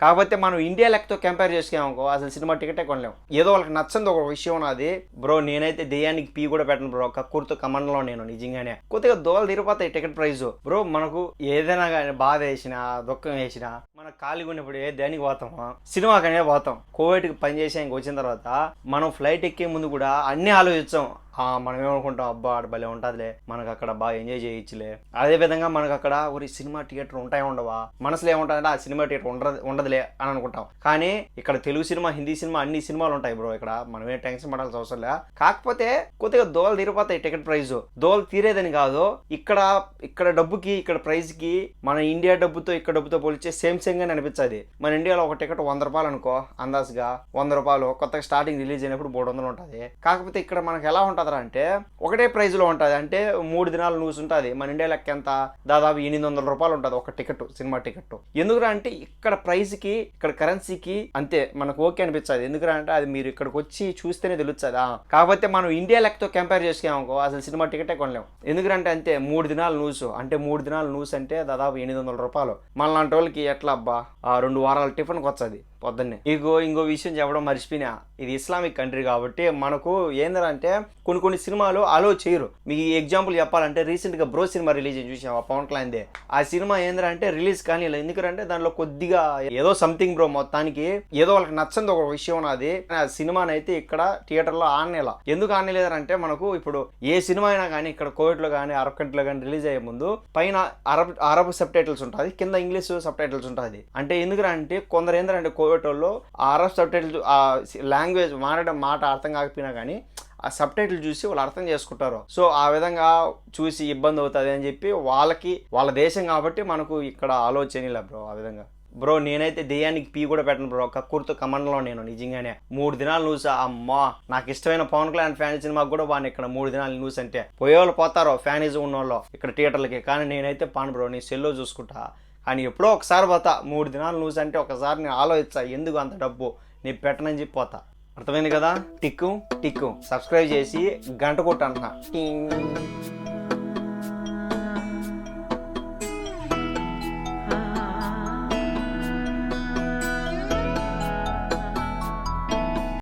కాకపోతే మనం India లెక్కతో compare చేసుకున్నామనుకో అసలు సినిమా టికెటే కొనలేము. ఏదో వాళ్ళకి నచ్చంది ఒక విషయం ఉన్నది బ్రో. నేనైతే దెయ్యానికి పీ కూడా పెట్టను బ్రో, కక్కుర్తో కమండలో నేను నిజంగానే కొద్దిగా దోలు తీరిపోతాయి టికెట్ ప్రైస్ బ్రో. మనకు ఏదైనా కానీ బాధ వేసినా దుఃఖం వేసినా మన ఖాళీగా ఉన్నప్పుడు దేనికి పోతామో సినిమాకనే పోతాం. కోవిడ్కి పనిచేసి ఇంక వచ్చిన తర్వాత మనం ఫ్లైట్ ఎక్కే ముందు కూడా అన్నీ ఆలోచించాం. మనం ఏమనుకుంటాం, అబ్బా ఆడ భలే ఉంటుందిలే, మనకు అక్కడ బాగా ఎంజాయ్ చేయొచ్చులే. అదే విధంగా మనకు అక్కడ ఒక సినిమా థియేటర్ ఉంటాయి ఉండవా, మనసులో ఏముంటుందంటే ఆ సినిమా థియేటర్ ఉండదులే అని అనుకుంటాం. కానీ ఇక్కడ తెలుగు సినిమా, హిందీ సినిమా అన్ని సినిమాలు ఉంటాయి బ్రో. ఇక్కడ మనం ఏ టెన్షన్ పడాల్సిన అవసరం లే. కాకపోతే కొద్దిగా దోలు తీరిపోతాయి టికెట్ ప్రైస్. దోలు తీరేదని కాదు, ఇక్కడ డబ్బుకి ఇక్కడ ప్రైస్ కి మన ఇండియా డబ్బుతో ఇక్కడ డబ్బుతో పోలిస్తే సేమ్ గానే అనిపించదు. మన ఇండియాలో ఒక టికెట్ 100 రూపాయలు అనుకో, అందాజుగా 100 రూపాయలు కొత్తగా స్టార్టింగ్ రిలీజ్ అయినప్పుడు 300 ఉంటుంది. కాకపోతే ఇక్కడ మనకు ఎలా ఉంటుంది అంటే ఒకటే ప్రైజ్ లో ఉంటుంది. అంటే 3 దినాలు న్యూస్ ఉంటుంది. మన ఇండియా లెక్క ఎంత, దాదాపు 800 రూపాయలు ఉంటుంది ఒక టికెట్, సినిమా టికెట్. ఎందుకురా అంటే ఇక్కడ ప్రైస్ కి ఇక్కడ కరెన్సీకి అంతే మనకు ఓకే అనిపించదు. ఎందుకురా అంటే అది మీరు ఇక్కడికి వచ్చి చూస్తేనే తెలుస్తుంది. కాకపోతే మనం ఇండియా లెక్కతో కంపేర్ చేసుకున్నామనుకో అసలు సినిమా టికెటే కొనలేము. ఎందుకంటే అంతే 3 దినాలు న్యూస్. అంటే 3 దినాలు న్యూస్ అంటే దాదాపు 800 రూపాయలు. మనలాంటి వాళ్ళకి ఎట్లా అబ్బా 2 వారాల టిఫిన్కి వచ్చేది పొద్దున్నే. ఇంకో విషయం చెప్పడం మర్చిపోయినా, ఇది ఇస్లామిక్ కంట్రీ కాబట్టి మనకు ఏంటంటే కొన్ని సినిమాలు అలో చేయరు. మీకు ఎగ్జాంపుల్ చెప్పాలంటే రీసెంట్ గా బ్రో సినిమా రిలీజ్ చూసాం, పవన్ కళ్యాణ్ దే. ఆ సినిమా ఏంటంటే రిలీజ్ కానీ ఎందుకంటే దానిలో కొద్దిగా ఏదో సంథింగ్ బ్రో, మొత్తానికి ఏదో వాళ్ళకి నచ్చంది ఒక విషయం ఉన్నది. ఆ సినిమాని అయితే ఇక్కడ థియేటర్ లో ఆడనేలా. ఎందుకు ఆడలేదంటే మనకు ఇప్పుడు ఏ సినిమా అయినా కానీ ఇక్కడ కోవిడ్ లో కానీ అరబ్ కంట్రీలో కానీ రిలీజ్ అయ్యే ముందు పైన అరబ్ సబ్ టైటిల్స్ ఉంటుంది, కింద ఇంగ్లీష్ సబ్ టైటిల్స్ ఉంటుంది. అంటే ఎందుకంటే కొందరు ఏంటంటే కోవిడ్లో ఆ అరబ్ సబ్ టైటిల్స్ ఆ లాంగ్వేజ్ మాట అర్థం కాకపోయినా కానీ ఆ సబ్ టైటిల్ చూసి వాళ్ళు అర్థం చేసుకుంటారు. సో ఆ విధంగా చూసి ఇబ్బంది అవుతుంది అని చెప్పి వాళ్ళ దేశం కాబట్టి మనకు ఇక్కడ ఆలోచన బ్రో. ఆ విధంగా బ్రో నేనైతే దెయ్యానికి పీ కూడా పెట్టను బ్రో, కక్కుర్తో కమండలో నేను నిజంగానే. 3 దినాలు న్యూస్. అమ్మా నాకు ఇష్టమైన పవన్ కళ్యాణ్ ఫ్యాన్ సినిమాకి కూడా బాగా ఇక్కడ 3 దినాలు న్యూస్. అంటే పోయేవాళ్ళు పోతారో ఫ్యానిజం ఉన్నోళ్ళు ఇక్కడ థియేటర్లకి, కానీ నేనైతే పాను బ్రో, నీ సెల్లో చూసుకుంటా. కానీ ఎప్పుడో ఒకసారి పోతా. 3 దినాలు న్యూస్ అంటే ఒకసారి నేను ఆలోచిస్తా ఎందుకు అంత డబ్బు నీ పెట్టనని చెప్పి పోతా. అర్థమైంది కదా? టిక్కు సబ్స్క్రైబ్ చేసి గంట కొట్టు అంటున్నా.